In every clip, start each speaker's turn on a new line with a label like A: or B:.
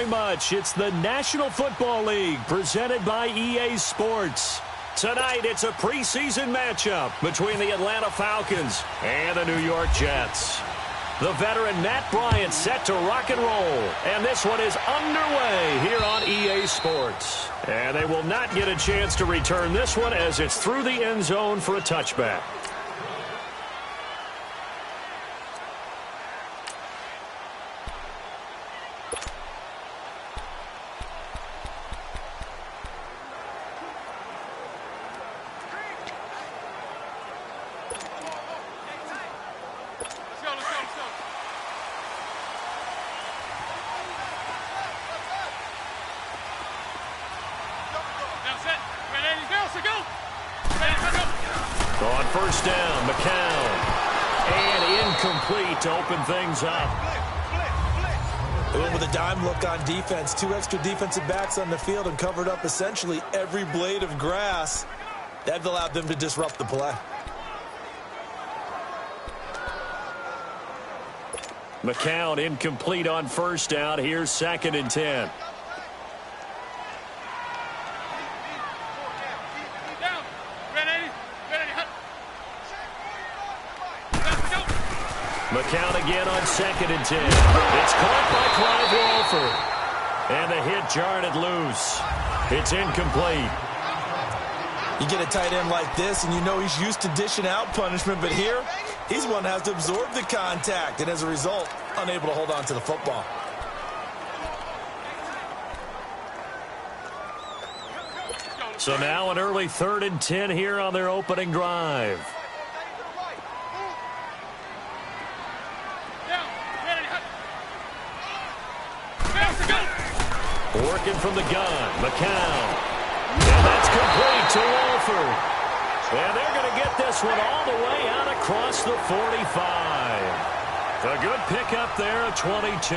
A: very much. It's the National Football League presented by EA Sports. Tonight, it's a preseason matchup between the Atlanta Falcons and the New York Jets. The veteran Matt Bryant set to rock and roll, and this one is underway here on EA Sports. And they will not get a chance to return this one as it's through the end zone for a touchback. On first down, McCown. And incomplete to open things up.
B: With a dime look on defense, 2 extra defensive backs on the field and covered up essentially every blade of grass. That allowed them to disrupt the play.
A: McCown incomplete on first down. Here's 2nd and 10. McCown again on 2nd and 10. It's caught by Clive Walford. And the hit jarred it loose. It's incomplete.
B: You get a tight end like this, and you know he's used to dishing out punishment, but here, he's one that has to absorb the contact, and as a result, unable to hold on to the football.
A: So now an early 3rd and 10 here on their opening drive. Working from the gun, McCown. And that's complete to Walford. And they're going to get this one all the way out across the 45. A good pickup there at 22.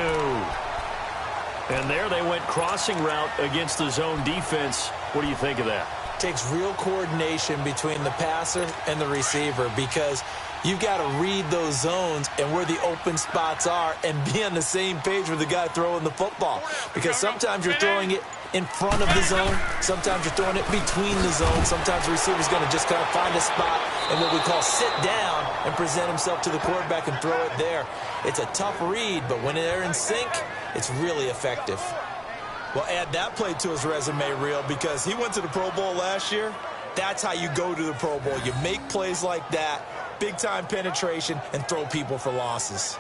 A: And there they went crossing route against the zone defense. What do you think of that?
B: Takes real coordination between the passer and the receiver because you've got to read those zones and where the open spots are and be on the same page with the guy throwing the football. Because sometimes you're throwing it in front of the zone. Sometimes you're throwing it between the zones. Sometimes the receiver's going to just kind of find a spot and what we call sit down and present himself to the quarterback and throw it there. It's a tough read, but when they're in sync, it's really effective. Well, add that play to his resume reel because he went to the Pro Bowl last year. That's how you go to the Pro Bowl. You make plays like that, big-time penetration, and throw people for losses.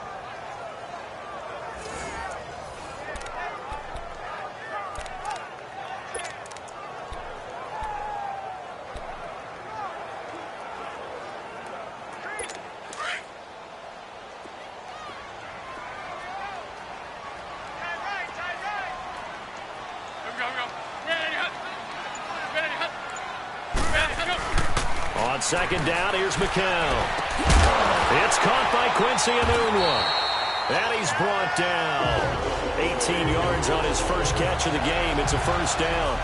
A: On 2nd down, here's McCown. It's caught by Quincy Enunwa. And he's brought down. 18 yards on his first catch of the game. It's a first down.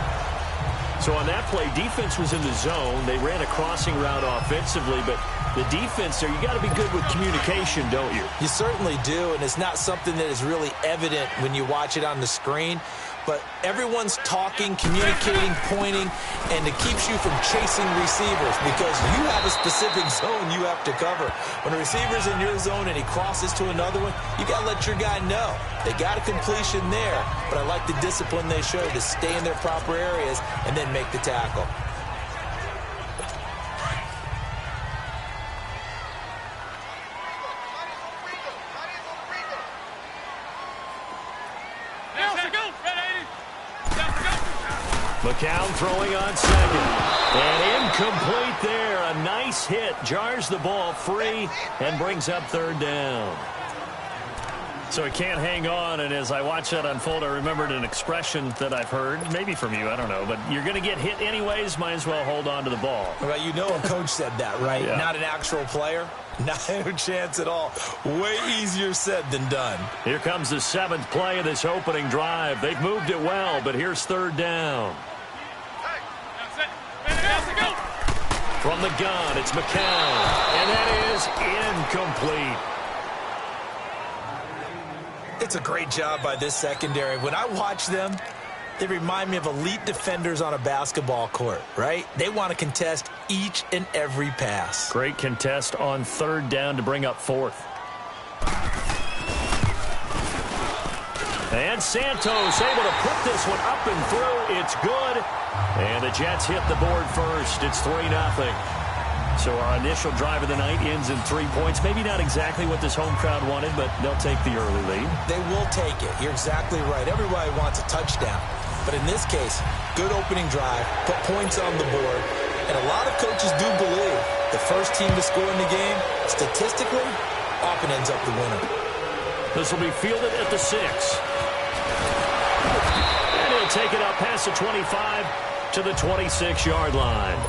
A: So on that play, defense was in the zone. They ran a crossing route offensively, but the defense there, you got to be good with communication, don't you?
B: You certainly do, and it's not something that is really evident when you watch it on the screen. But everyone's talking, communicating, pointing, and it keeps you from chasing receivers because you have a specific zone you have to cover. When a receiver's in your zone and he crosses to another one, you got to let your guy know. They got a completion there, but I like the discipline they show to stay in their proper areas and then make the tackle.
A: McCown throwing on 2nd. And incomplete there. A nice hit. Jars the ball free and brings up 3rd down. So he can't hang on, and as I watch that unfold, I remembered an expression that I've heard, maybe from you, I don't know, but you're going to get hit anyways, might as well hold on to the ball.
B: Well, you know a coach said that, right?
A: Yeah. Not
B: an actual player. Not a chance at all. Way easier said than done.
A: Here comes the 7th play of this opening drive. They've moved it well, but here's 3rd down. From the gun, it's McCown, and that is incomplete.
B: That's a great job by this secondary. When I watch them, they remind me of elite defenders on a basketball court, right? They want to contest each and every pass.
A: Great contest on third down to bring up fourth. And Santos able to put this one up and through. It's good. And the Jets hit the board first. It's 3-0. So our initial drive of the night ends in 3 points. Maybe not exactly what this home crowd wanted, but they'll take the early lead.
B: They will take it. You're exactly right. Everybody wants a touchdown. But in this case, good opening drive, put points on the board, and a lot of coaches do believe the first team to score in the game, statistically, often ends up the winner.
A: This will be fielded at the 6. And he'll take it up past the 25 to the 26-yard line.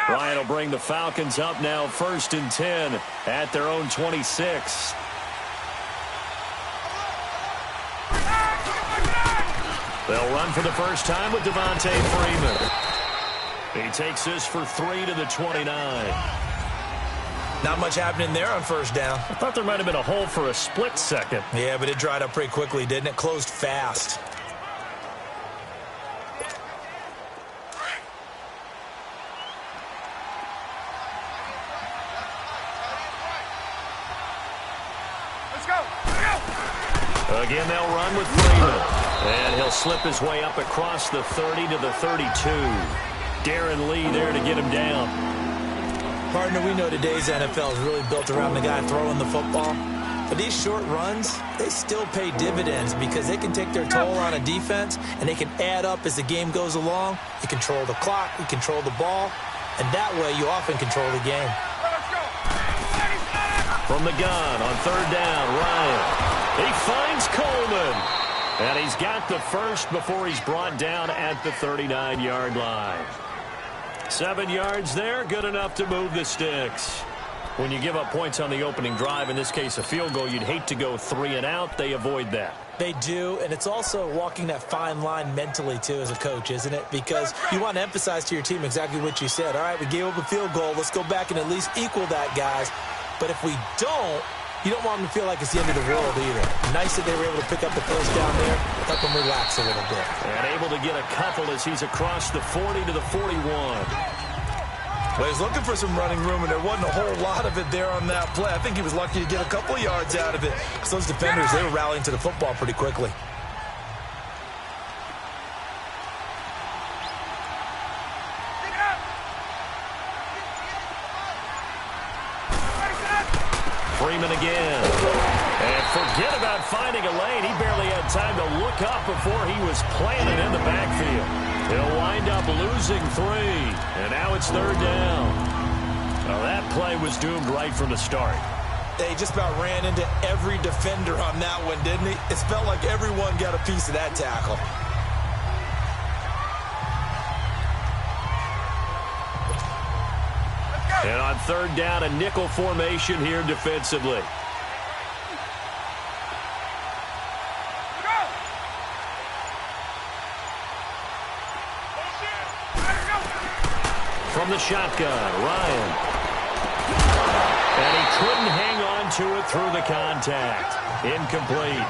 A: Ryan will bring the Falcons up now 1st and 10 at their own 26. They'll run for the first time with Devontae Freeman. He takes this for 3 to the 29.
B: Not much happening there on first down.
A: I thought there might have been a hole for a split second.
B: Yeah, but it dried up pretty quickly, didn't it? Closed fast.
A: Again, they'll run with Freeman. And he'll slip his way up across the 30 to the 32. Darren Lee there to get him down.
B: Partner, we know today's NFL is really built around the guy throwing the football. But these short runs, they still pay dividends because they can take their toll on a defense, and they can add up as the game goes along. You control the clock, you control the ball, and that way you often control the game.
A: From the gun on third down, Ryan. He finds Coleman. And he's got the first before he's brought down at the 39-yard line. 7 yards there, good enough to move the sticks. When you give up points on the opening drive, in this case a field goal, you'd hate to go 3 and out. They avoid that.
B: They do, and it's also walking that fine line mentally, too, as a coach, isn't it? Because you want to emphasize to your team exactly what you said. All right, we gave up a field goal. Let's go back and at least equal that, guys. But if we don't, you don't want them to feel like it's the end of the world either. Nice that they were able to pick up the first down there, help them relax a little bit.
A: And able to get a couple as he's across the 40 to the 41.
B: Well, he's looking for some running room, and there wasn't a whole lot of it there on that play. I think he was lucky to get a couple yards out of it. Because those defenders, they were rallying to the football pretty quickly.
A: Freeman again. And forget about finding a lane. He barely had time to look up before he was planted in the backfield. He'll wind up losing 3. And now it's third down. Now that play was doomed right from the start.
B: They just about ran into every defender on that one, didn't he? It felt like everyone got a piece of that tackle.
A: And on third down, a nickel formation here defensively. From the shotgun, Ryan. And he couldn't hang on to it through the contact. Incomplete.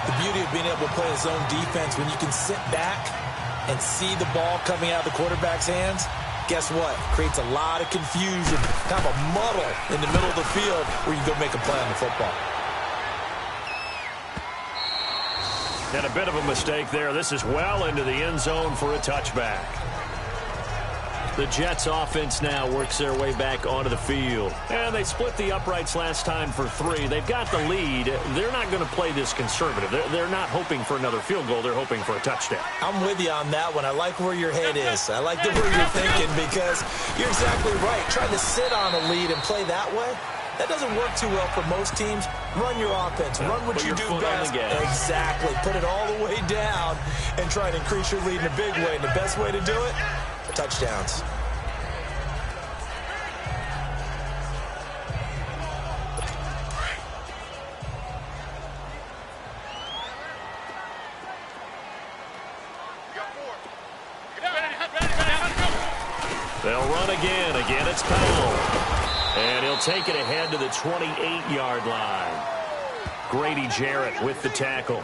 B: The beauty of being able to play a zone defense when you can sit back and see the ball coming out of the quarterback's hands. Guess what? Creates a lot of confusion, kind of a muddle in the middle of the field where you go make a play on the football.
A: And a bit of a mistake there. This is well into the end zone for a touchback. The Jets offense now works their way back onto the field. And they split the uprights last time for 3. They've got the lead. They're not going to play this conservative. They're not hoping for another field goal. They're hoping for a touchdown.
B: I'm with you on that one. I like where your head is. I like where you're thinking because you're exactly right. Trying to sit on a lead and play that way, that doesn't work too well for most teams. Run your offense. Run what you do best. Exactly. Put it all the way down and try to increase your lead in a big way. And the best way to do it, touchdowns.
A: They'll run again. Again, it's Powell. And he'll take it ahead to the 28-yard line. Grady Jarrett with the tackle.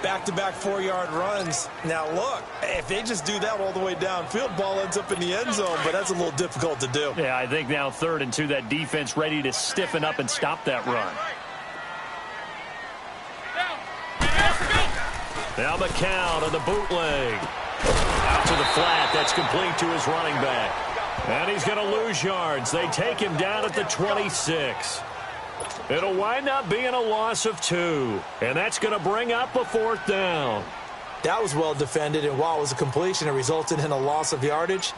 B: Back-to-back 4-yard runs. Now, look, if they just do that all the way downfield, ball ends up in the end zone, but that's a little difficult to do.
A: Yeah, I think now 3rd and 2, that defense ready to stiffen up and stop that run. Now McCown on the bootleg. Out to the flat. That's complete to his running back. And he's going to lose yards. They take him down at the 26. It'll wind up being a loss of 2. And that's going to bring up a 4th down.
B: That was well defended, and while it was a completion, it resulted in a loss of yardage.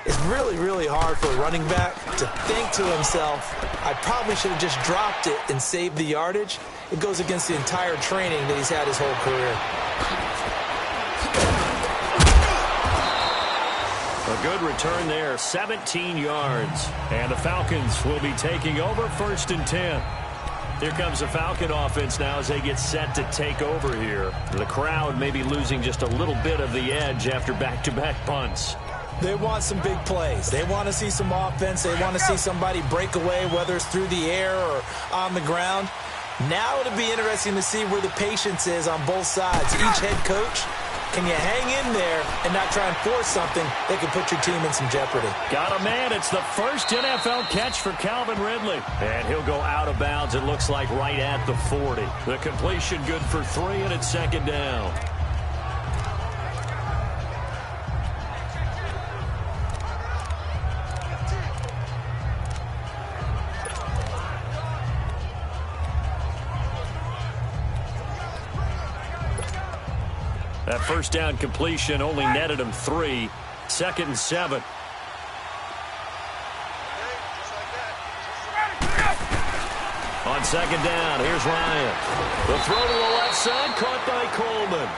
B: It's really, really hard for a running back to think to himself, I probably should have just dropped it and saved the yardage. It goes against the entire training that he's had his whole career.
A: A good return there, 17 yards. And the Falcons will be taking over 1st and 10. Here comes the Falcon offense now as they get set to take over here. The crowd may be losing just a little bit of the edge after back-to-back punts.
B: They want some big plays. They want to see some offense. They want to see somebody break away, whether it's through the air or on the ground. Now it'll be interesting to see where the patience is on both sides. Each head coach, can you hang in there and not try and force something that could put your team in some jeopardy?
A: Got a man. It's the first NFL catch for Calvin Ridley. And he'll go out of bounds, it looks like, right at the 40. The completion good for 3, and it's 2nd down. That 1st down completion only netted him 3. 2nd and 7. On 2nd down, here's Ryan. The throw to the left side, caught by Coleman.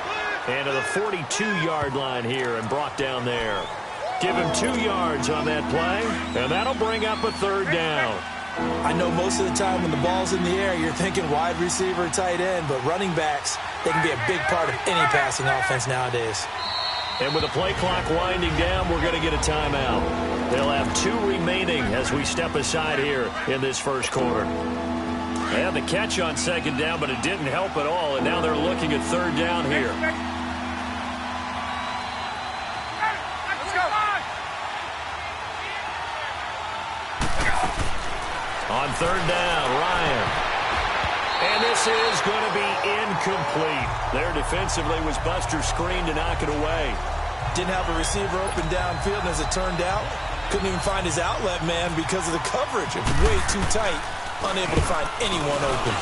A: And to the 42-yard line here and brought down there. Give him 2 yards on that play, and that'll bring up a 3rd down.
B: I know most of the time when the ball's in the air, you're thinking wide receiver, tight end, but running backs, they can be a big part of any passing offense nowadays.
A: And with the play clock winding down, we're going to get a timeout. They'll have 2 remaining as we step aside here in this 1st quarter. They had the catch on 2nd down, but it didn't help at all, and now they're looking at 3rd down here. On 3rd down, Ryan. And this is going to be incomplete. There defensively was Buster screen to knock it away.
B: Didn't have a receiver open downfield, and as it turned out, couldn't even find his outlet man because of the coverage. It was way too tight, unable to find anyone open.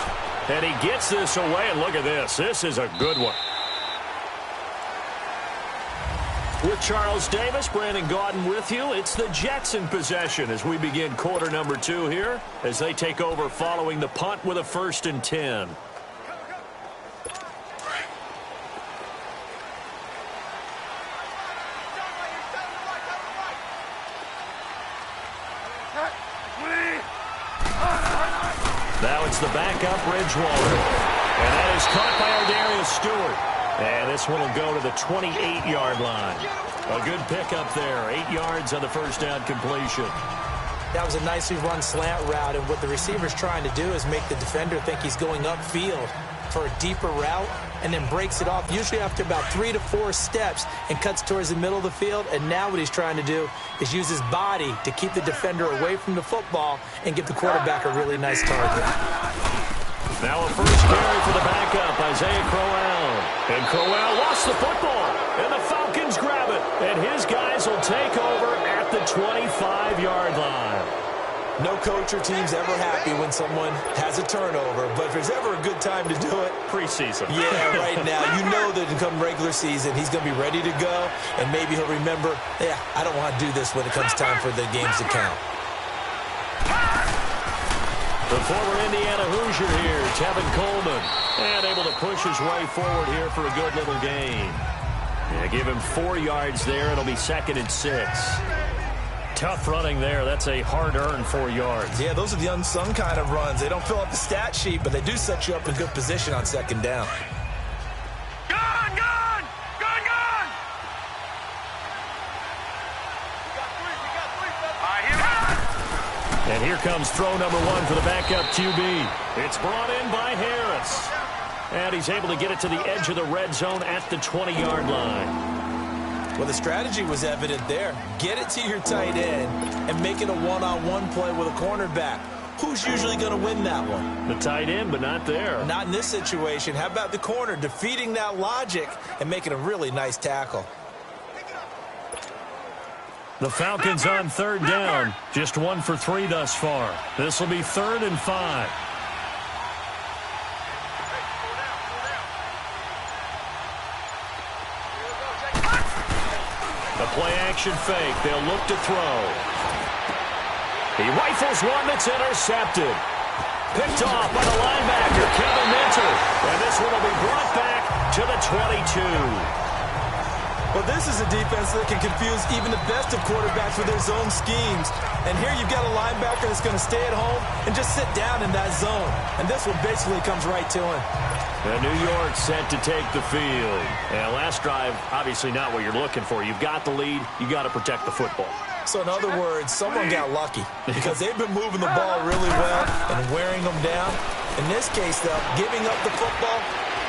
A: And he gets this away, and look at this. This is a good one. With Charles Davis, Brandon Gaudin with you. It's the Jets in possession as we begin quarter number 2 here as they take over following the punt with a 1st and 10. Now it's the backup, Bridgewater. And that is caught by Ardarius Stewart. And this one will go to the 28-yard line. A good pickup there. 8 yards on the 1st down completion.
B: That was a nicely run slant route, and what the receiver's trying to do is make the defender think he's going upfield for a deeper route and then breaks it off, usually after about 3 to 4 steps, and cuts towards the middle of the field. And now what he's trying to do is use his body to keep the defender away from the football and give the quarterback a really nice target.
A: Now a first carry for the backup, Isaiah Crowell. And Crowell lost the football, and the Falcons grab it. And his guys will take over at the 25-yard line.
B: No coach or team's ever happy when someone has a turnover, but if there's ever a good time to do it,
A: preseason.
B: Yeah, right now. You know that come regular season, he's going to be ready to go, and maybe he'll remember, yeah, I don't want to do this when it comes time for the games to count.
A: The former Indiana Hoosier here, Tevin Coleman, and able to push his way forward here for a good little gain. Yeah, give him 4 yards there. It'll be 2nd and 6. Tough running there. That's a hard-earned 4 yards.
B: Yeah, those are the unsung kind of runs. They don't fill up the stat sheet, but they do set you up in good position on 2nd down.
C: Gone!
A: And here comes throw number 1 for the backup QB. It's brought in by Harris. And he's able to get it to the edge of the red zone at the 20-yard line.
B: Well, the strategy was evident there. Get it to your tight end and make it a one-on-one play with a cornerback. Who's usually going to win that one?
A: The tight end, but not there.
B: Not in this situation. How about the corner defeating that logic and making a really nice tackle?
A: The Falcons on third down. Just 1 for 3 thus far. This will be 3rd and 5. The play-action fake. They'll look to throw. He rifles one that's intercepted. Picked off by the linebacker, Kevin Minter. And this one will be brought back to the 22.
B: Well, this is a defense that can confuse even the best of quarterbacks with their zone schemes. And here you've got a linebacker that's going to stay at home and just sit down in that zone. And this one basically comes right to him.
A: And New York set to take the field. And last drive, obviously not what you're looking for. You've got the lead. You got to protect the football.
B: So in other words, someone got lucky because they've been moving the ball really well and wearing them down. In this case, though, giving up the football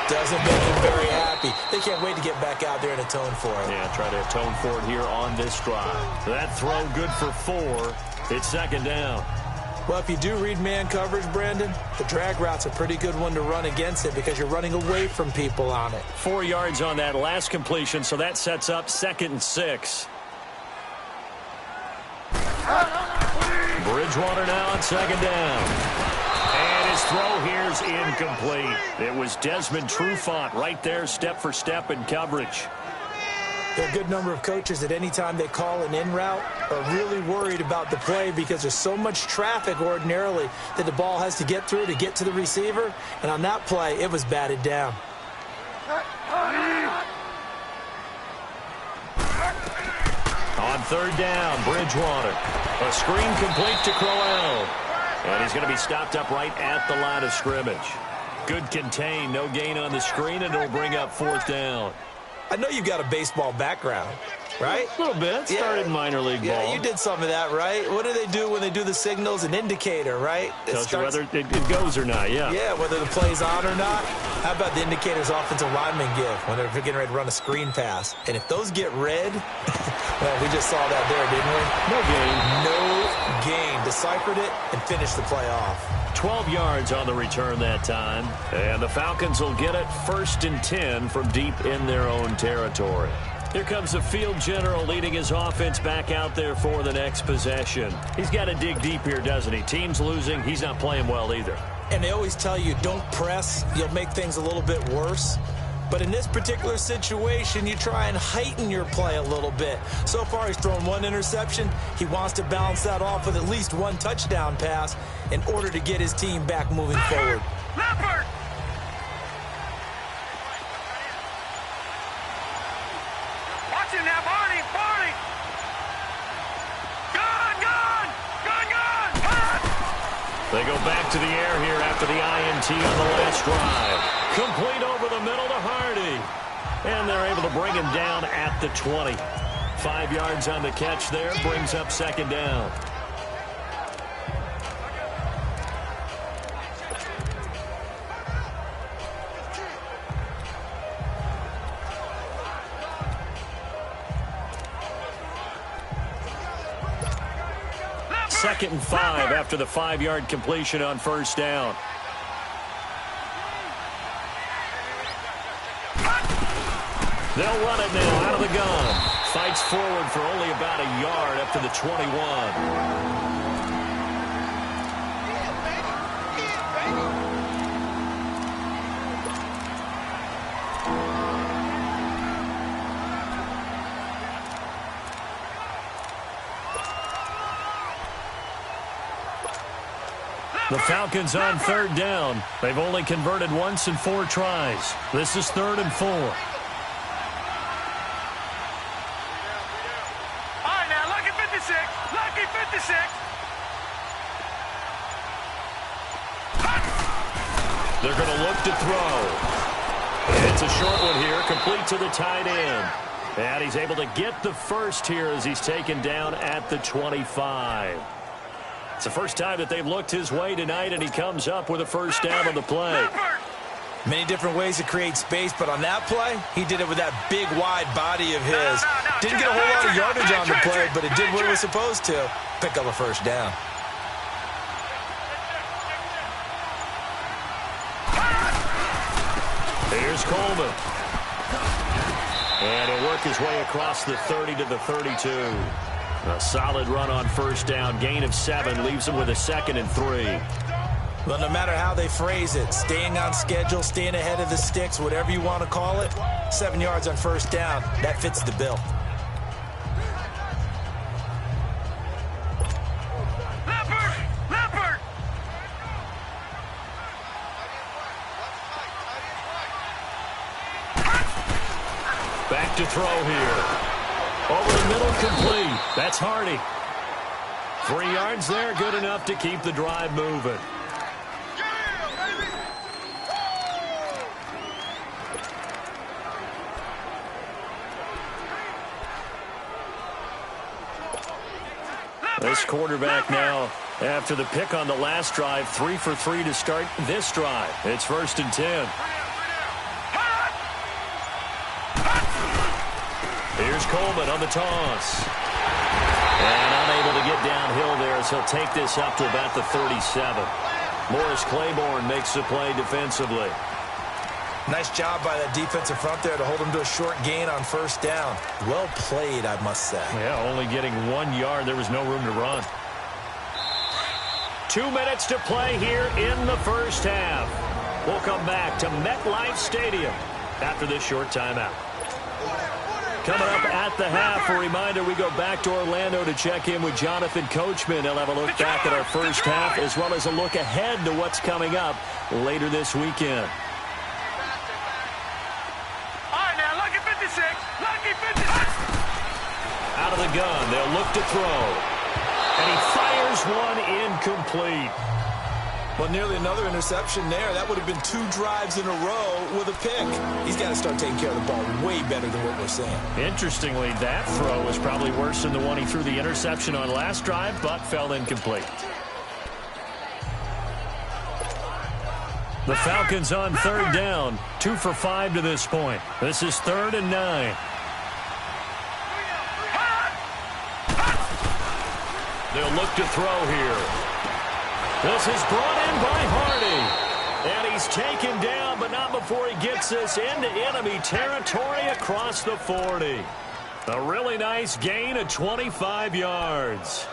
B: doesn't make them very happy. They can't wait to get back out there and atone for it.
A: Yeah, try to atone for it here on this drive. That throw good for 4. It's 2nd down.
B: Well, if you do read man coverage, Brandon, the drag route's a pretty good one to run against it because you're running away from people on it.
A: 4 yards on that last completion, so that sets up 2nd and 6. Bridgewater now on 2nd down. And his throw here's incomplete. It was Desmond Trufant right there, step for step in coverage.
B: There are a good number of coaches that any time they call an in route are really worried about the play because there's so much traffic ordinarily that the ball has to get through to get to the receiver. And on that play, it was batted down.
A: On 3rd down, Bridgewater. A screen complete to Crowell. And he's going to be stopped up right at the line of scrimmage. Good contain, no gain on the screen, and it'll bring up 4th down.
B: I know you've got a baseball background, right?
A: A little bit. Started in minor league ball.
B: Yeah, you did some of that, right? What do they do when they do the signals? An indicator, right?
A: Tells you whether it goes or not, yeah.
B: Yeah, whether the play's on or not. How about the indicators offensive linemen give when they're getting ready to run a screen pass? And if those get red, well, we just saw that there, didn't we?
A: No gain.
B: No gain. Deciphered it and finished the play off.
A: 12 yards on the return that time. And the Falcons will get it 1st and 10 from deep in their own territory. Here comes the field general leading his offense back out there for the next possession. He's got to dig deep here, doesn't he? Team's losing. He's not playing well either.
B: And they always tell you, don't press. You'll make things a little bit worse. But in this particular situation, you try and heighten your play a little bit. So far, he's thrown 1 interception. He wants to balance that off with at least 1 touchdown pass in order to get his team back moving forward.
C: Leopard! Watch him now, Barney! Barney! Gun!
A: They go back to the air here after the INT on the last drive. Complete over the middle to Hardy. And they're able to bring him down at the 20. 5 yards on the catch there, brings up 2nd down. Second and 5 after the 5-yard completion on 1st down. They'll run it now out of the gun. Fights forward for only about a yard up to the 21. The Falcons on 3rd down. They've only converted once in 4 tries. This is 3rd and 4.
C: All right, now, lucky 56. Lucky 56.
A: They're going to look to throw. It's a short one here, complete to the tight end. And he's able to get the first here as he's taken down at the 25. It's the first time that they've looked his way tonight, and he comes up with a first down on the play.
B: Many different ways to create space, but on that play, he did it with that big, wide body of his. Didn't get a whole lot of yardage on the play, but it did what it was supposed to. Pick up a first down.
A: Here's Coleman. And he'll work his way across the 30 to the 32. A solid run on first down. Gain of 7 leaves him with a 2nd and 3.
B: Well, no matter how they phrase it, staying on schedule, staying ahead of the sticks, whatever you want to call it, 7 yards on first down, that fits the bill.
A: Back to throw here. Over the middle, complete. That's Hardy. 3 yards there, good enough to keep the drive moving. This quarterback now, after the pick on the last drive, 3 for 3 to start this drive. It's 1st and 10. Here's Coleman on the toss. And unable to get downhill there as he'll take this up to about the 37. Morris Claiborne makes the play defensively.
B: Nice job by that defensive front there to hold him to a short gain on first down. Well played, I must say.
A: Yeah, only getting 1 yard. There was no room to run. 2 minutes to play here in the first half. We'll come back to MetLife Stadium after this short timeout. Coming up at the half, a reminder, we go back to Orlando to check in with Jonathan Coachman. He'll have a look back at our first half as well as a look ahead to what's coming up later this weekend.
C: All right, now, lucky 56. Lucky 56.
A: Out of the gun, they'll look to throw. And he fires one incomplete.
B: Well, nearly another interception there. That would have been 2 drives in a row with a pick. He's got to start taking care of the ball way better than what we're seeing.
A: Interestingly, that throw was probably worse than the one he threw the interception on last drive, but fell incomplete. The Falcons on 3rd down, 2 for 5 to this point. This is 3rd and 9. They'll look to throw here. This is brought in by Hardy. And he's taken down, but not before he gets this into enemy territory across the 40. A really nice gain of 25 yards.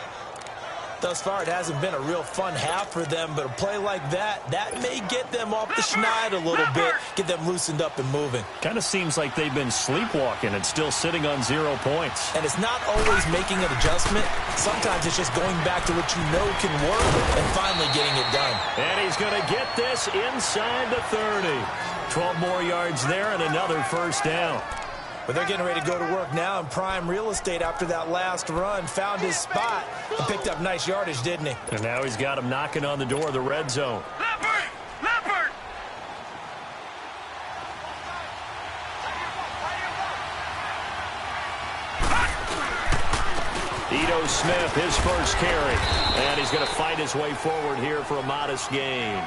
B: Thus far, it hasn't been a real fun half for them, but a play like that may get them off the schneid a little bit, get them loosened up and moving.
A: Kind of seems like they've been sleepwalking and still sitting on 0 points.
B: And it's not always making an adjustment. Sometimes it's just going back to what you know can work and finally getting it done.
A: And he's going to get this inside the 30. 12 more yards there and another first down.
B: But they're getting ready to go to work now in prime real estate after that last run. Found his spot and picked up nice yardage, didn't he?
A: And now he's got him knocking on the door of the red zone.
C: Leopard! Leopard!
A: Ito Smith, his first carry. And he's going to fight his way forward here for a modest gain.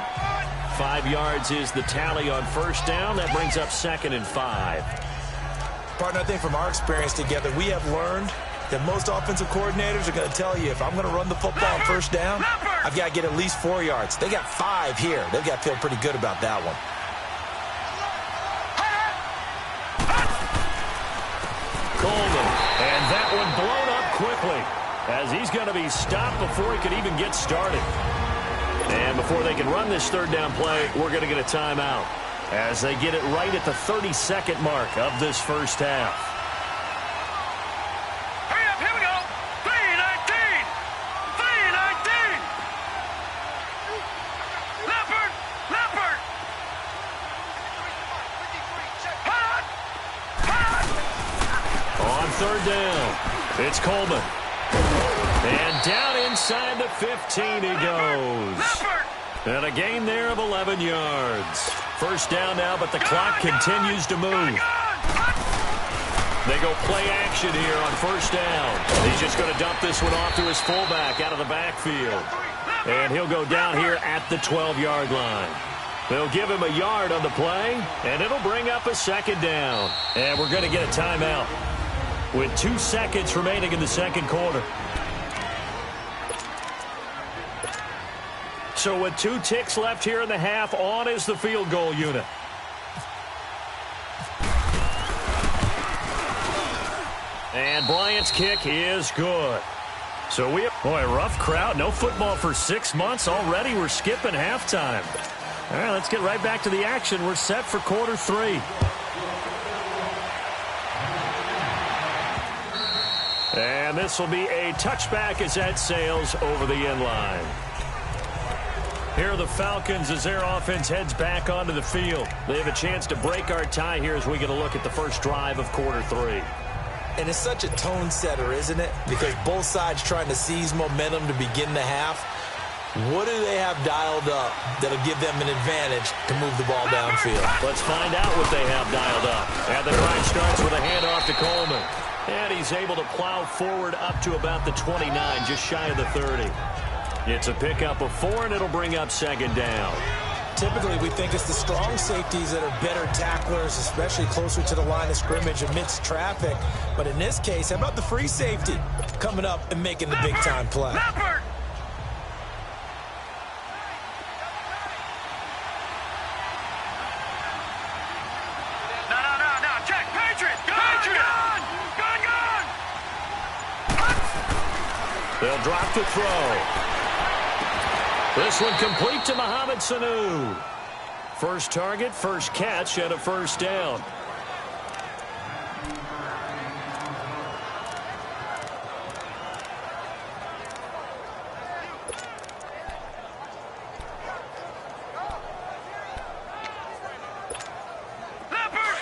A: 5 yards is the tally on first down. That brings up 2nd and 5.
B: Partner, I think from our experience together, we have learned that most offensive coordinators are going to tell you, if I'm going to run the football on first down, I've got to get at least 4 yards. They got 5 here. They've got to feel pretty good about that one.
A: Coleman, and that one blown up quickly as he's going to be stopped before he could even get started. And before they can run this 3rd down play, we're going to get a timeout as they get it right at the 32nd mark of this first half.
C: Hurry up, here we go. 3:19. 3:19. Leopard! Leopard! Hot! Hot!
A: On 3rd down, it's Coleman. And down inside the 15 he goes.
C: Leopard!
A: And a gain there of 11 yards. First down now, but the clock continues to move. They go play action here on first down. He's just going to dump this one off to his fullback out of the backfield. And he'll go down here at the 12-yard line. They'll give him a yard on the play, and it'll bring up a second down. And we're going to get a timeout with 2 seconds remaining in the second quarter. So with 2 ticks left here in the half, on is the field goal unit. And Bryant's kick is good. So we have, boy, a rough crowd. No football for 6 months. Already we're skipping halftime. All right, let's get right back to the action. We're set for quarter 3. And this will be a touchback as that sails over the end line. Here are the Falcons as their offense heads back onto the field. They have a chance to break our tie here as we get a look at the first drive of quarter 3.
B: And it's such a tone setter, isn't it? Because both sides trying to seize momentum to begin the half. What do they have dialed up that'll give them an advantage to move the ball downfield?
A: Let's find out what they have dialed up. And the drive starts with a handoff to Coleman. And he's able to plow forward up to about the 29, just shy of the 30. It's a pickup of 4, and it'll bring up second down.
B: Typically, we think it's the strong safeties that are better tacklers, especially closer to the line of scrimmage amidst traffic. But in this case, how about the free safety coming up and making the big-time play?
C: Leopard! No. Check. Patriot! Gun!
A: They'll drop the throw. This one complete to Mohamed Sanu. First target, first catch, and a first down.
C: Leopard!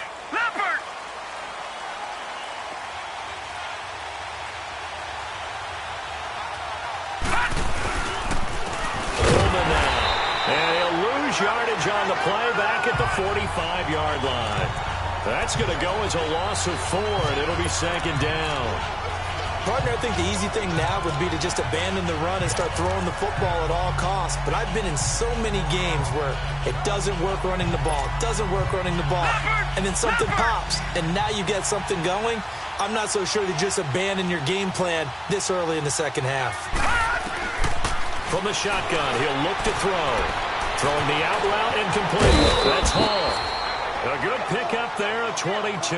A: Yardage on the play back at the 45-yard line. That's going to go as a loss of 4, and it'll be second down.
B: Partner, I think the easy thing now would be to just abandon the run and start throwing the football at all costs. But I've been in so many games where it doesn't work running the ball, and then something pops, and now you get something going. I'm not so sure to just abandon your game plan this early in the second half.
A: From the shotgun, he'll look to throw. Throwing the out route incomplete. That's Hall. A good pickup there at 22.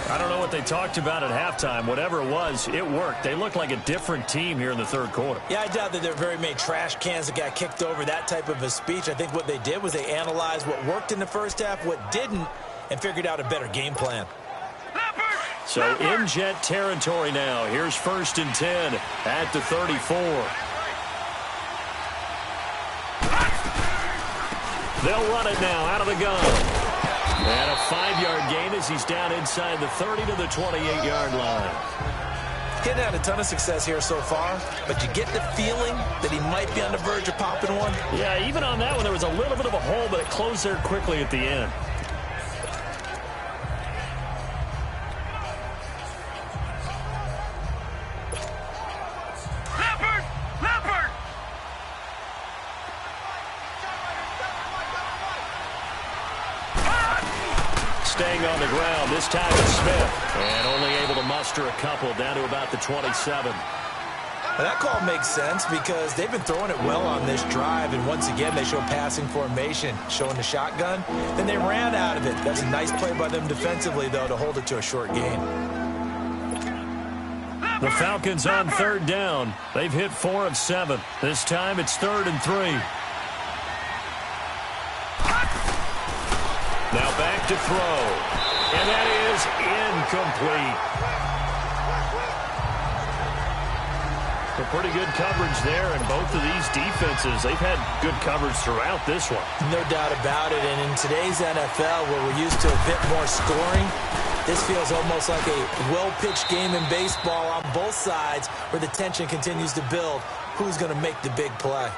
A: I don't know what they talked about at halftime. Whatever it was, it worked. They looked like a different team here in the third quarter.
B: Yeah, I doubt that there were very many trash cans that got kicked over, that type of a speech. I think what they did was they analyzed what worked in the first half, what didn't, and figured out a better game plan.
A: So in Jet territory now. Here's 1st and 10 at the 34. They'll run it now out of the gun. And a 5-yard gain as he's down inside the 30 to the 28-yard line.
B: Getting had a ton of success here so far, but you get the feeling that he might be on the verge of popping one.
A: Yeah, even on that one, there was a little bit of a hole, but it closed there quickly at the end. Staying on the ground, this time it's Smith. And only able to muster a couple down to about the 27.
B: Well, that call makes sense because they've been throwing it well on this drive, and once again they show passing formation, showing the shotgun. Then they ran out of it. That's a nice play by them defensively, though, to hold it to a short gain.
A: The Falcons on 3rd down. They've hit 4 of 7. This time it's 3rd and 3. Now back to throw. And that is incomplete. A pretty good coverage there, and both of these defenses, they've had good coverage throughout this one.
B: No doubt about it, and in today's NFL, where we're used to a bit more scoring, this feels almost like a well-pitched game in baseball on both sides where the tension continues to build. Who's going to make the big play?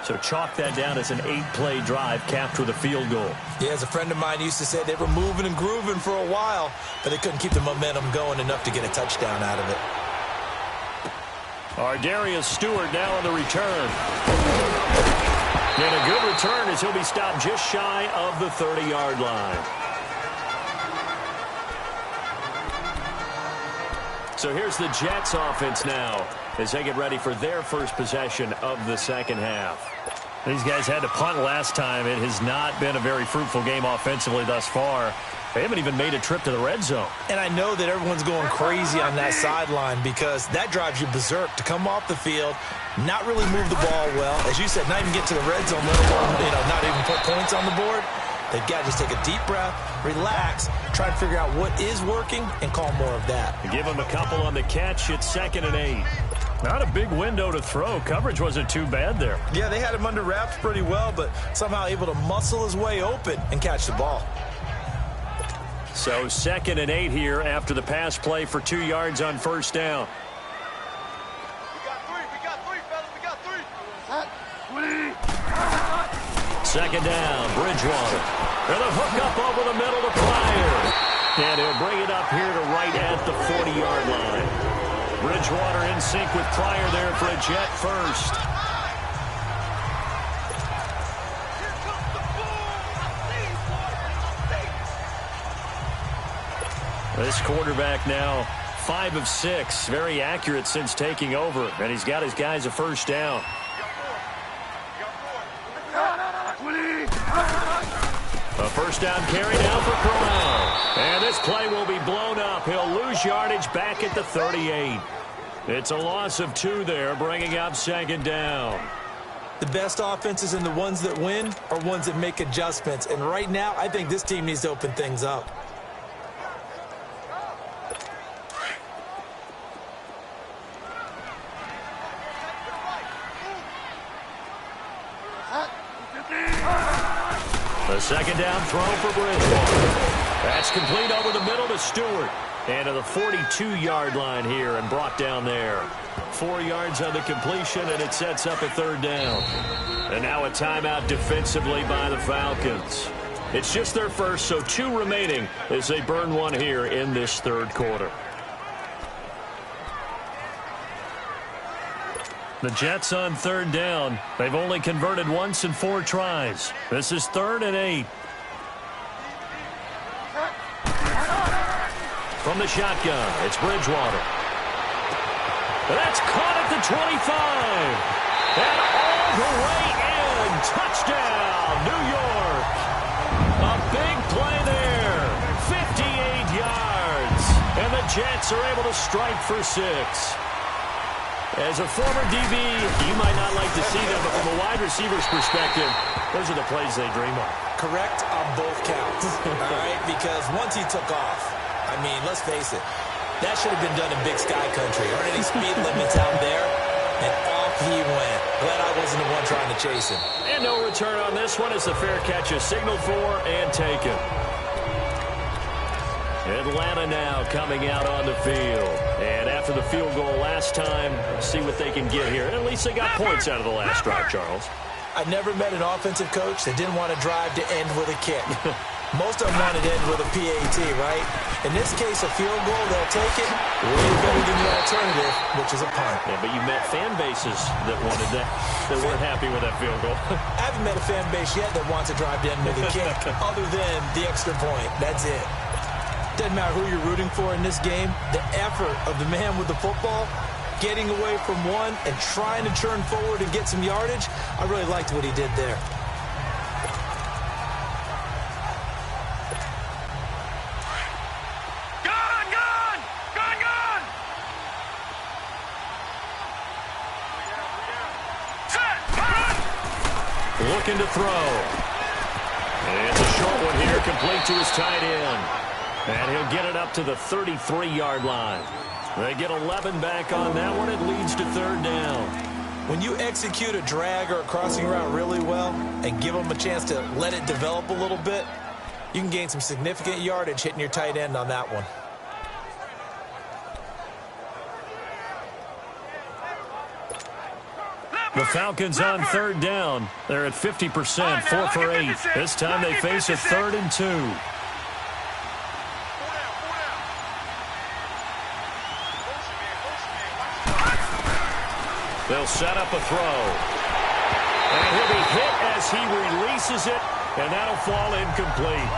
A: So chalk that down as an 8-play drive capped with a field goal.
B: Yeah, as a friend of mine used to say, they were moving and grooving for a while, but they couldn't keep the momentum going enough to get a touchdown out of it.
A: Darius Stewart now on the return. And a good return as he'll be stopped just shy of the 30-yard line. So here's the Jets offense now as they get ready for their first possession of the second half. These guys had to punt last time. It has not been a very fruitful game offensively thus far. They haven't even made a trip to the red zone.
B: And I know that everyone's going crazy on that sideline because that drives you berserk to come off the field, not really move the ball well. As you said, not even get to the red zone, let alone, not even put points on the board. They've got to just take a deep breath, relax, try to figure out what is working, and call more of that.
A: Give them a couple on the catch. It's 2nd and 8. Not a big window to throw. Coverage wasn't too bad there.
B: Yeah, they had him under wraps pretty well, but somehow able to muscle his way open and catch the ball.
A: So 2nd and 8 here after the pass play for 2 yards on first down.
C: We got three, fellas. We got three.
A: Second down, Bridgewater. And a hook up over the middle to Pryor. And he'll bring it up here to right at the 40-yard line. Bridgewater in sync with Pryor there for a Jet first. This quarterback now 5 of 6. Very accurate since taking over. And he's got his guys a first down. A first down carry now for Corral. And this play will be blown up. He'll lose yardage back at the 38. It's a loss of 2 there, bringing up 2nd down.
B: The best offenses and the ones that win are ones that make adjustments. And right now, I think this team needs to open things up.
A: The second down throw for Bridgewater. That's complete over the middle to Stewart. And to the 42-yard line here and brought down there. 4 yards on the completion, and it sets up a 3rd down. And now a timeout defensively by the Falcons. It's just their first, so 2 remaining as they burn one here in this 3rd quarter. The Jets on 3rd down. They've only converted once in 4 tries. This is 3rd and 8. From the shotgun, it's Bridgewater. That's caught at the 25. And all the way in. Touchdown, New York. A big play there. 58 yards. And the Jets are able to strike for 6. As a former DB, you might not like to see them, but from a wide receiver's perspective, those are the plays they dream of.
B: Correct on both counts, all right? Because once he took off, I mean, let's face it, that should have been done in Big Sky Country. Aren't any speed limits out there? And off he went. Glad I wasn't the one trying to chase him.
A: And no return on this one as the fair catch is signaled for and taken. Atlanta now coming out on the field. And after the field goal last time, see what they can get here. At least they got points out of the last drive, Charles.
B: I never met an offensive coach that didn't want to drive to end with a kick. Most of them wanted to end with a PAT, right? In this case, a field goal, they'll take it way better than the alternative, which is a punt.
A: Yeah, but you met fan bases that wanted that, that weren't happy with that field goal.
B: I haven't met a fan base yet that wants to drive to end with a kick other than the extra point. That's it. Doesn't matter who you're rooting for in this game. The effort of the man with the football, getting away from one and trying to turn forward and get some yardage, I really liked what he did there.
A: Looking to throw. And it's a short one here, complete to his tight end. And he'll get it up to the 33-yard line. They get 11 back on that one. It leads to 3rd down.
B: When you execute a drag or a crossing route really well and give them a chance to let it develop a little bit, you can gain some significant yardage hitting your tight end on that one.
A: The Falcons on third down. They're at 50%, 4 for 8. This time they face a 3rd and 2. They'll set up a throw. And he'll be hit as he releases it, and that'll fall incomplete.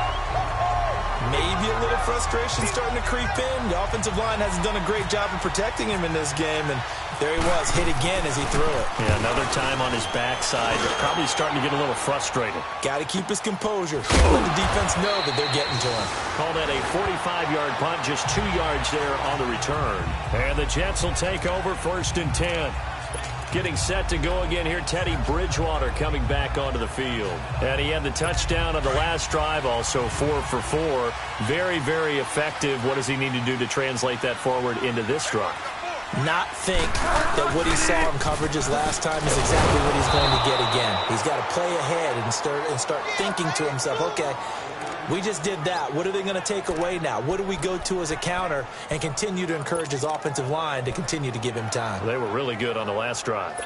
B: Maybe a little frustration starting to creep in. The offensive line hasn't done a great job of protecting him in this game, and there he was, hit again as he threw it.
A: Yeah, another time on his backside. Probably starting to get a little frustrated.
B: Got to keep his composure. Can't let the defense know that they're getting to him.
A: Call that a 45-yard punt, just 2 yards there on the return. And the Jets will take over 1st and 10. Getting set to go again here, Teddy Bridgewater coming back onto the field. And he had the touchdown on the last drive, also 4 for 4. Very, very effective. What does he need to do to translate that forward into this drive?
B: Not think that what he saw in coverages last time is exactly what he's going to get again. He's got to play ahead and start thinking to himself, okay, we just did that. What are they going to take away now? What do we go to as a counter? And continue to encourage his offensive line to continue to give him time.
A: They were really good on the last drive.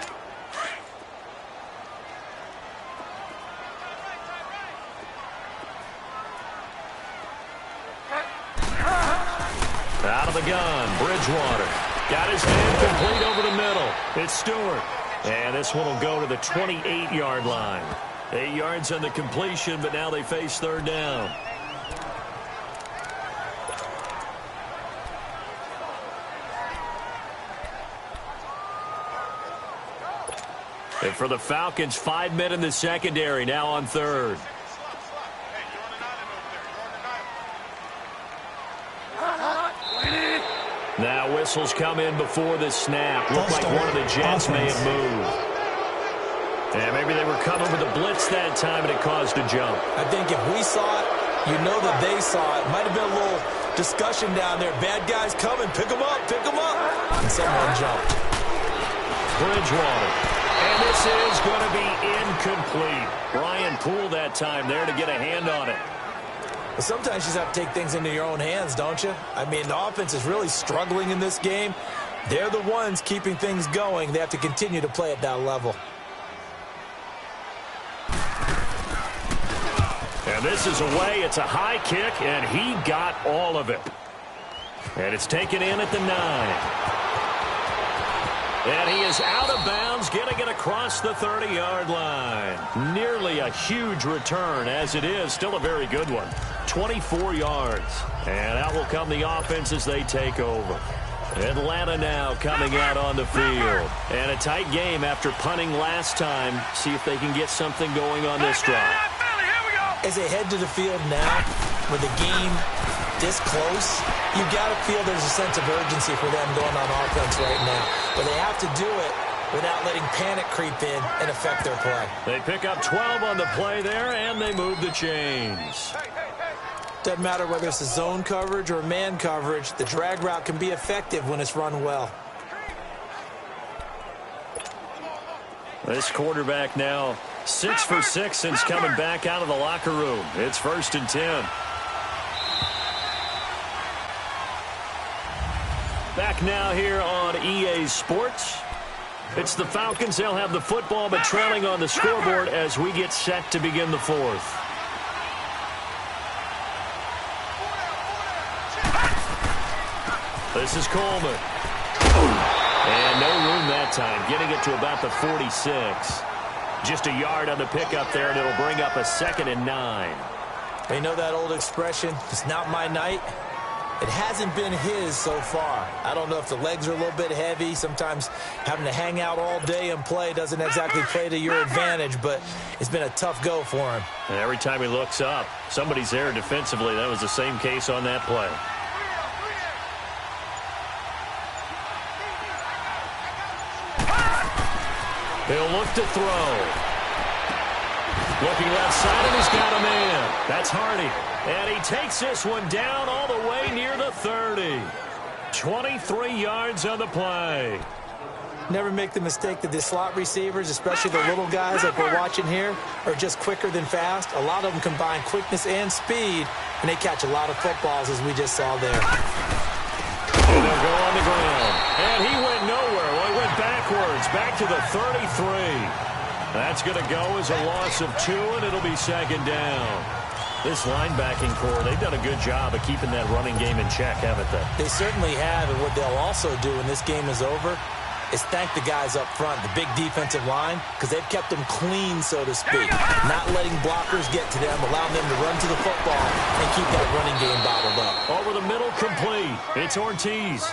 A: Out of the gun, Bridgewater. Got his hand complete over the middle. It's Stewart. And this one will go to the 28-yard line. 8 yards on the completion, but now they face 3rd down. And for the Falcons, 5 men in the secondary, now on 3rd. Now whistles come in before the snap. Looked like one of the Jets may have moved. And maybe they were coming with a blitz that time, and it caused a jump.
B: I think if we saw it, you know that they saw it. Might have been a little discussion down there. Bad guys coming. Pick them up. Pick them up. And someone jumped.
A: Bridgewater. And this is going to be incomplete. Brian Poole that time there to get a hand on it.
B: But sometimes you just have to take things into your own hands, don't you? I mean, the offense is really struggling in this game. They're the ones keeping things going. They have to continue to play at that level.
A: And this is away. It's a high kick, and he got all of it. And it's taken in at the 9. And he is out of bounds, getting it across the 30-yard line. Nearly a huge return, as it is. Still a very good one. 24 yards. And out will come the offense as they take over. Atlanta now coming out on the field. And a tight game after punting last time. See if they can get something going on this drive.
B: As they head to the field now, with the game this close, you got to feel there's a sense of urgency for them going on offense right now. But they have to do it without letting panic creep in and affect their play.
A: They pick up 12 on the play there, and they move the chains.
B: Doesn't matter whether it's a zone coverage or man coverage, the drag route can be effective when it's run well.
A: This quarterback now 6 for 6 since coming back out of the locker room. It's 1st and 10. Back now here on EA Sports. It's the Falcons. They'll have the football, but trailing on the scoreboard as we get set to begin the 4th. This is Coleman. And no room that time, getting it to about the 46. Just a yard on the pickup there, and it'll bring up a 2nd and 9.
B: You know that old expression, it's not my night? It hasn't been his so far. I don't know if the legs are a little bit heavy. Sometimes having to hang out all day and play doesn't exactly play to your advantage, but it's been a tough go for him.
A: And every time he looks up, somebody's there defensively. That was the same case on that play. He'll look to throw. Looking left side, and he's got a man. That's Hardy. And he takes this one down all the way near the 30. 23 yards on the play.
B: Never make the mistake that the slot receivers, especially the little guys like we're watching here, are just quicker than fast. A lot of them combine quickness and speed, and they catch a lot of footballs, as we just saw there.
A: And they'll go on the ground. And he went nowhere. Well, he went backwards. backwards, back to the 33. That's going to go as a loss of 2, and it'll be second down. This linebacking core, they've done a good job of keeping that running game in check, haven't they?
B: They certainly have, and what they'll also do when this game is over is thank the guys up front, the big defensive line, because they've kept them clean, so to speak. Not letting blockers get to them, allowing them to run to the football and keep that running game bottled up.
A: Over the middle, complete. It's Ortiz.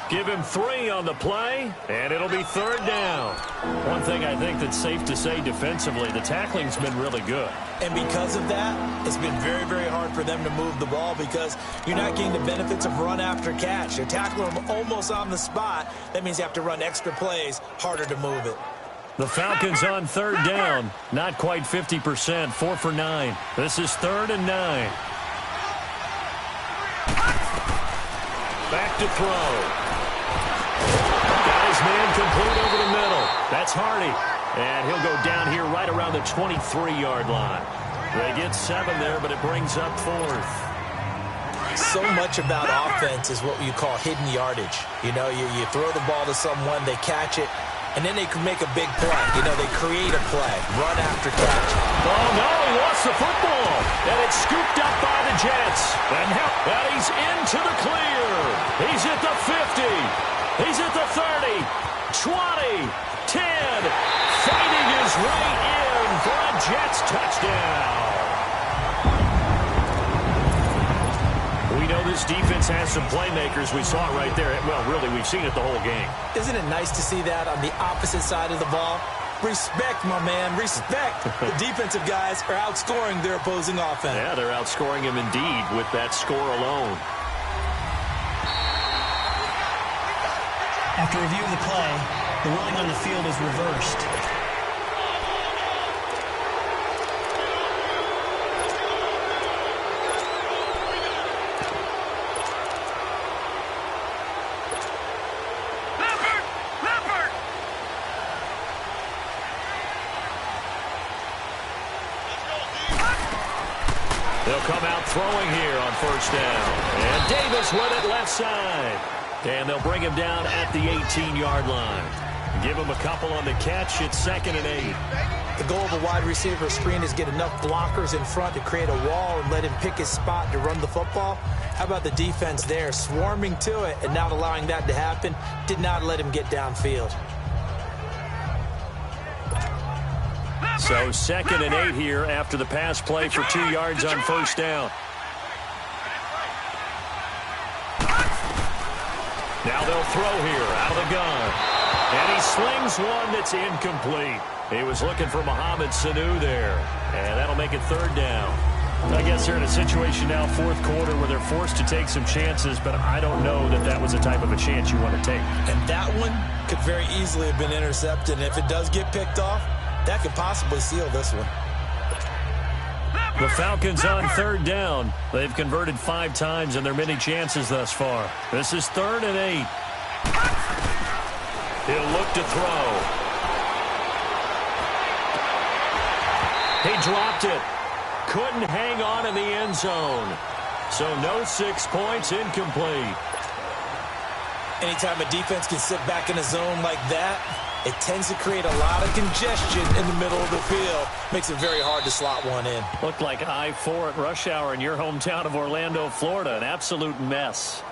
A: Give him 3 on the play, and it'll be third down. One thing I think that's safe to say defensively, the tackling's been really good.
B: And because of that, it's been very, very hard for them to move the ball because you're not getting the benefits of run after catch. You're tackling them almost on the spot. That means you have to run extra plays, harder to move it.
A: The Falcons on third down. Not quite 50%, 4 for 9. This is 3rd and 9. Back to throw. Got his man complete over the middle. That's Hardy. And he'll go down here right around the 23-yard line. They get 7 there, but it brings up 4th.
B: So much about offense is what you call hidden yardage. You know, you throw the ball to someone, they catch it, and then they can make a big play. You know, they create a play, run after catch.
A: Oh, no, he lost the football. And it's scooped up by the Jets. And he's into the clear. He's at the 50. He's at the 30, 20, 10, fighting his way in for a Jets touchdown. We know this defense has some playmakers. We saw it right there. Well, really, we've seen it the whole game.
B: Isn't it nice to see that on the opposite side of the ball? Respect, my man, respect. The defensive guys are outscoring their opposing offense.
A: Yeah, they're outscoring him indeed with that score alone.
D: After review of the play, the ruling on the field is reversed.
C: Leopard!
A: They'll come out throwing here on first down. And Davis with it left side. And they'll bring him down at the 18-yard line. Give him a couple on the catch. It's 2nd and 8.
B: The goal of a wide receiver screen is get enough blockers in front to create a wall and let him pick his spot to run the football. How about the defense there, swarming to it and not allowing that to happen? Did not let him get downfield.
A: So 2nd and 8 here after the pass play for 2 yards on first down. Now they'll throw here out of the gun. And he slings one that's incomplete. He was looking for Mohamed Sanu there. And that'll make it 3rd down. I guess they're in a situation now, 4th quarter, where they're forced to take some chances, but I don't know that that was the type of a chance you want to take.
B: And that one could very easily have been intercepted. And if it does get picked off, that could possibly seal this one.
A: The Falcons on 3rd down. They've converted 5 times in their many chances thus far. This is 3rd and 8. He'll look to throw. He dropped it. Couldn't hang on in the end zone. So no 6 points, incomplete.
B: Anytime a defense can sit back in a zone like that, it tends to create a lot of congestion in the middle of the field. Makes it very hard to slot one in.
A: Looked like I-4 at rush hour in your hometown of Orlando, Florida. An absolute mess.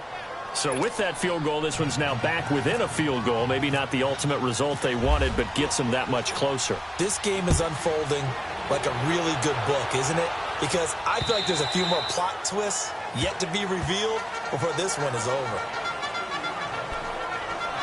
A: So with that field goal, this one's now back within a field goal. Maybe not the ultimate result they wanted, but gets them that much closer.
B: This game is unfolding like a really good book, isn't it? Because I feel like there's a few more plot twists yet to be revealed before this one is over.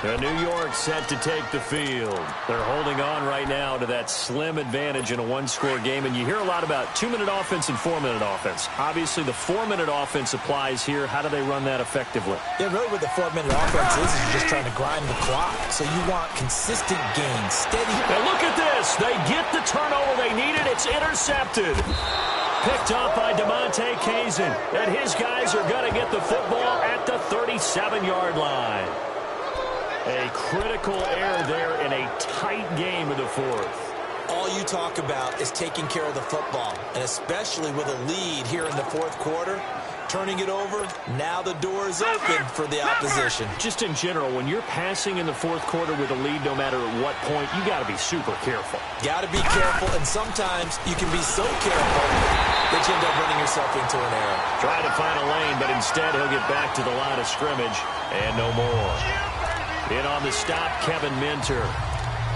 A: New York set to take the field. They're holding on right now to that slim advantage in a one-score game. And you hear a lot about 2-minute offense and 4-minute offense. Obviously, the 4-minute offense applies here. How do they run that effectively?
B: Yeah, really what the 4-minute offense is you're just trying to grind the clock. So you want consistent gains, steady.
A: And look at this. They get the turnover they needed. It's intercepted. Picked up by DeMonte Kazin. And his guys are going to get the football at the 37-yard line. A critical error there in a tight game in the 4th.
B: All you talk about is taking care of the football, and especially with a lead here in the 4th quarter, turning it over, now the door is open for the opposition.
A: Just in general, when you're passing in the fourth quarter with a lead, no matter at what point, you got to be super careful.
B: Got to be careful, and sometimes you can be so careful that you end up running yourself into an error.
A: Try to find a lane, but instead he'll get back to the line of scrimmage and no more. In on the stop, Kevin Minter.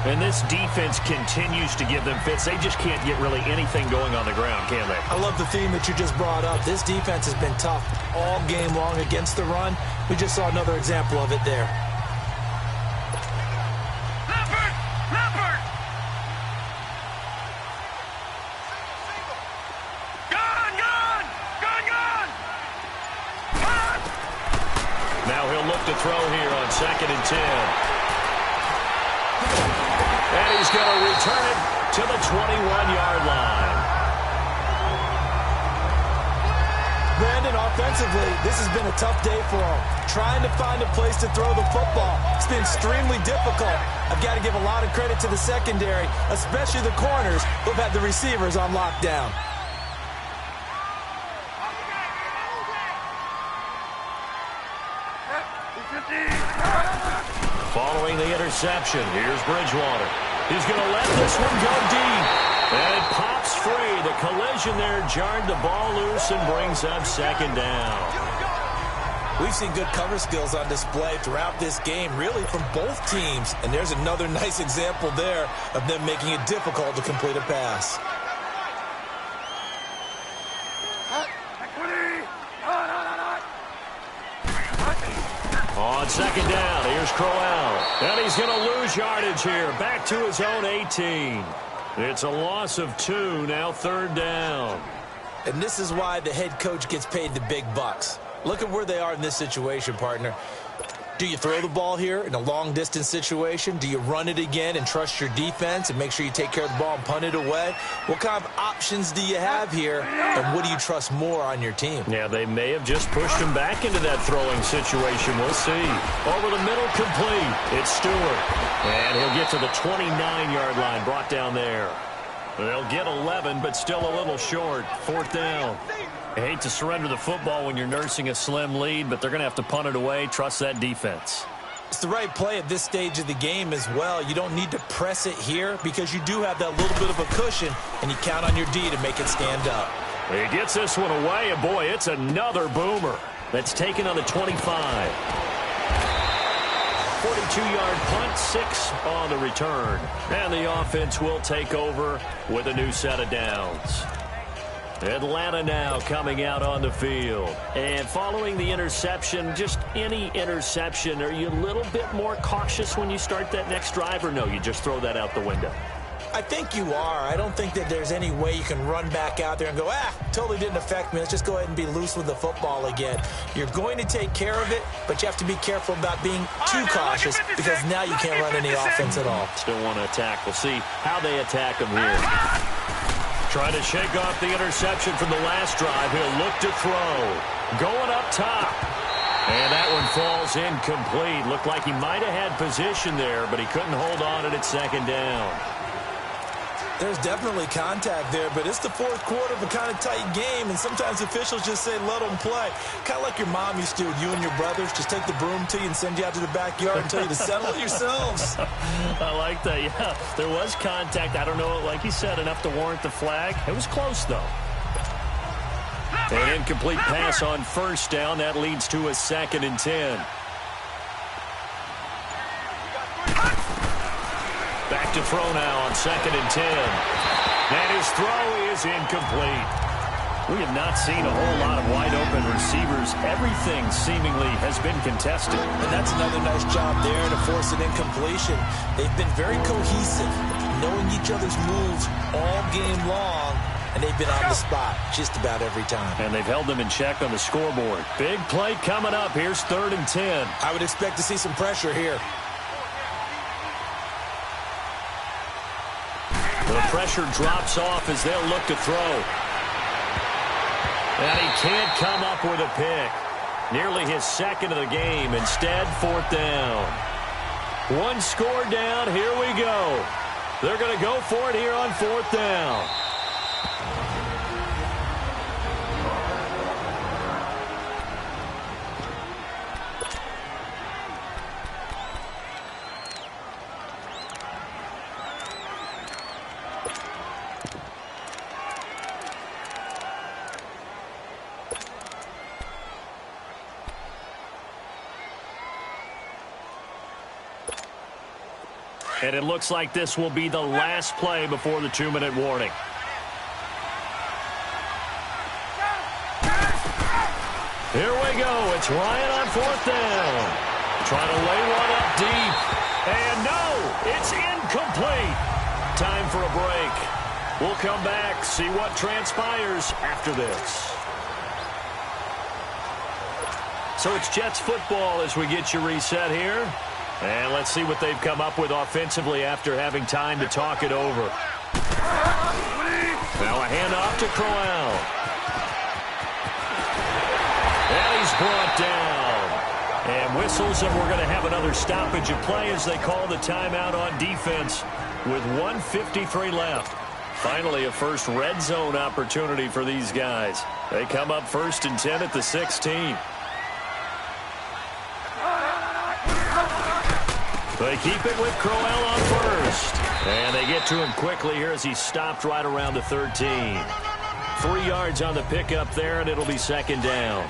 A: And this defense continues to give them fits. They just can't get really anything going on the ground, can they?
B: I love the theme that you just brought up. This defense has been tough all game long against the run. We just saw another example of it there.
C: Leopard! Leopard! Gone! Gone! Gone! Gone! Gone!
A: Now he'll look to throw here on 2nd and 10. And he's going to return it to the 21-yard line.
B: Brandon, offensively, this has been a tough day for him. Trying to find a place to throw the football. It's been extremely difficult. I've got to give a lot of credit to the secondary, especially the corners who've had the receivers on lockdown.
A: Following the interception, here's Bridgewater. He's going to let this one go deep. And it pops free. The collision there jarred the ball loose and brings up 2nd down.
B: We've seen good cover skills on display throughout this game, really from both teams. And there's another nice example there of them making it difficult to complete a pass.
A: On 2nd down, here's Crowell. And he's going to lose yardage here. Back to his own 18. It's a loss of 2, now 3rd down.
B: And this is why the head coach gets paid the big bucks. Look at where they are in this situation, partner. Do you throw the ball here in a long-distance situation? Do you run it again and trust your defense and make sure you take care of the ball and punt it away? What kind of options do you have here, and what do you trust more on your team?
A: Yeah, they may have just pushed him back into that throwing situation. We'll see. Over the middle, complete. It's Stewart. And he'll get to the 29-yard line, brought down there. They'll get 11, but still a little short. 4th down. I hate to surrender the football when you're nursing a slim lead, but they're going to have to punt it away. Trust that defense.
B: It's the right play at this stage of the game as well. You don't need to press it here because you do have that little bit of a cushion, and you count on your D to make it stand up.
A: He gets this one away, and boy, it's another boomer. That's taken on the 25. 42-yard punt, 6 on the return. And the offense will take over with a new set of downs. Atlanta now coming out on the field. And following the interception, just any interception, are you a little bit more cautious when you start that next drive, or no, you just throw that out the window?
B: I think you are. I don't think that there's any way you can run back out there and go, totally didn't affect me. Let's just go ahead and be loose with the football again. You're going to take care of it, but you have to be careful about being too cautious because now you can't run any offense at all.
A: Still want to attack. We'll see how they attack them here. Trying to shake off the interception from the last drive. He'll look to throw. Going up top. And that one falls incomplete. Looked like he might have had position there, but he couldn't hold on at 2nd down.
B: There's definitely contact there, but it's the fourth quarter of a kind of tight game, and sometimes officials just say, let them play. Kind of like your mom used to with you and your brothers. Just take the broom to you and send you out to the backyard and tell you to settle it yourselves.
A: I like that, yeah. There was contact. I don't know, like you said, enough to warrant the flag. It was close, though. An incomplete pass on 1st down. That leads to a 2nd and 10. Back to throw now on 2nd and 10. And his throw is incomplete. We have not seen a whole lot of wide-open receivers. Everything seemingly has been contested.
B: And that's another nice job there to force an incompletion. They've been very cohesive, knowing each other's moves all game long, and they've been on the spot just about every time.
A: And they've held them in check on the scoreboard. Big play coming up. Here's 3rd and 10.
B: I would expect to see some pressure here.
A: The pressure drops off as they'll look to throw. And he can't come up with a pick. Nearly his 2nd of the game. Instead, 4th down. One score down. Here we go. They're going to go for it here on 4th down. And it looks like this will be the last play before the 2-minute warning. Here we go. It's Ryan on 4th down. Trying to lay one up deep. And no, it's incomplete. Time for a break. We'll come back, see what transpires after this. So it's Jets football as we get you reset here. And let's see what they've come up with offensively after having time to talk it over. Now a handoff to Crowell. And he's brought down. And whistles, and we're going to have another stoppage of play as they call the timeout on defense with 1:53 left. Finally, a first red zone opportunity for these guys. They come up 1st and 10 at the 16. They keep it with Crowell on 1st. And they get to him quickly here as he stopped right around the 13. 3 yards on the pickup there, and it'll be 2nd down.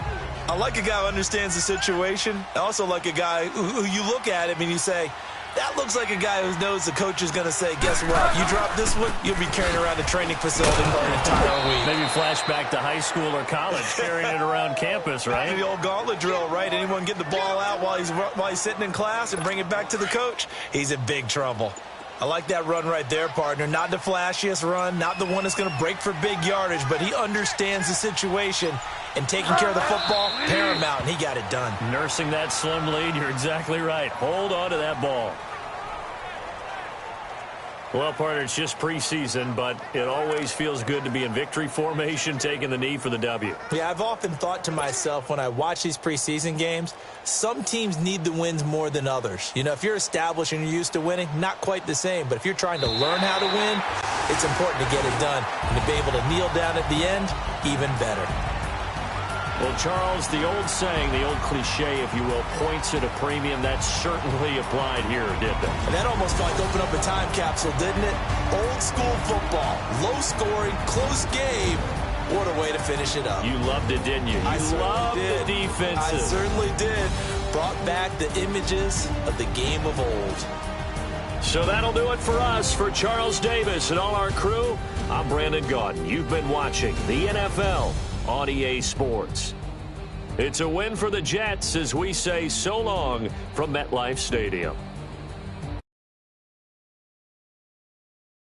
B: I like a guy who understands the situation. I also like a guy who you look at him and you say, that looks like a guy who knows the coach is going to say, guess what? You drop this one, you'll be carrying around a training facility for an entire week.
A: Maybe flashback to high school or college, carrying it around campus, right?
B: The old gauntlet drill, right? Anyone get the ball out while he's sitting in class and bring it back to the coach? He's in big trouble. I like that run right there, partner. Not the flashiest run, not the one that's going to break for big yardage, but he understands the situation, and taking care of the football, paramount, and he got it done.
A: Nursing that slim lead, you're exactly right. Hold on to that ball. Well, partner, it's just preseason, but it always feels good to be in victory formation, taking the knee for the W.
B: Yeah, I've often thought to myself when I watch these preseason games, some teams need the wins more than others. You know, if you're established and you're used to winning, not quite the same. But if you're trying to learn how to win, it's important to get it done. And to be able to kneel down at the end, even better.
A: Well, Charles, the old saying, the old cliche, if you will, points at a premium, that certainly applied here, didn't it?
B: And that almost felt like opened up a time capsule, didn't it? Old school football, low scoring, close game. What a way to finish it up.
A: You loved it, didn't you? You loved the defensive.
B: I certainly did. Brought back the images of the game of old.
A: So that'll do it for us. For Charles Davis and all our crew, I'm Brandon Gaudin. You've been watching the NFL on EA Sports. It's a win for the Jets as we say so long from MetLife Stadium.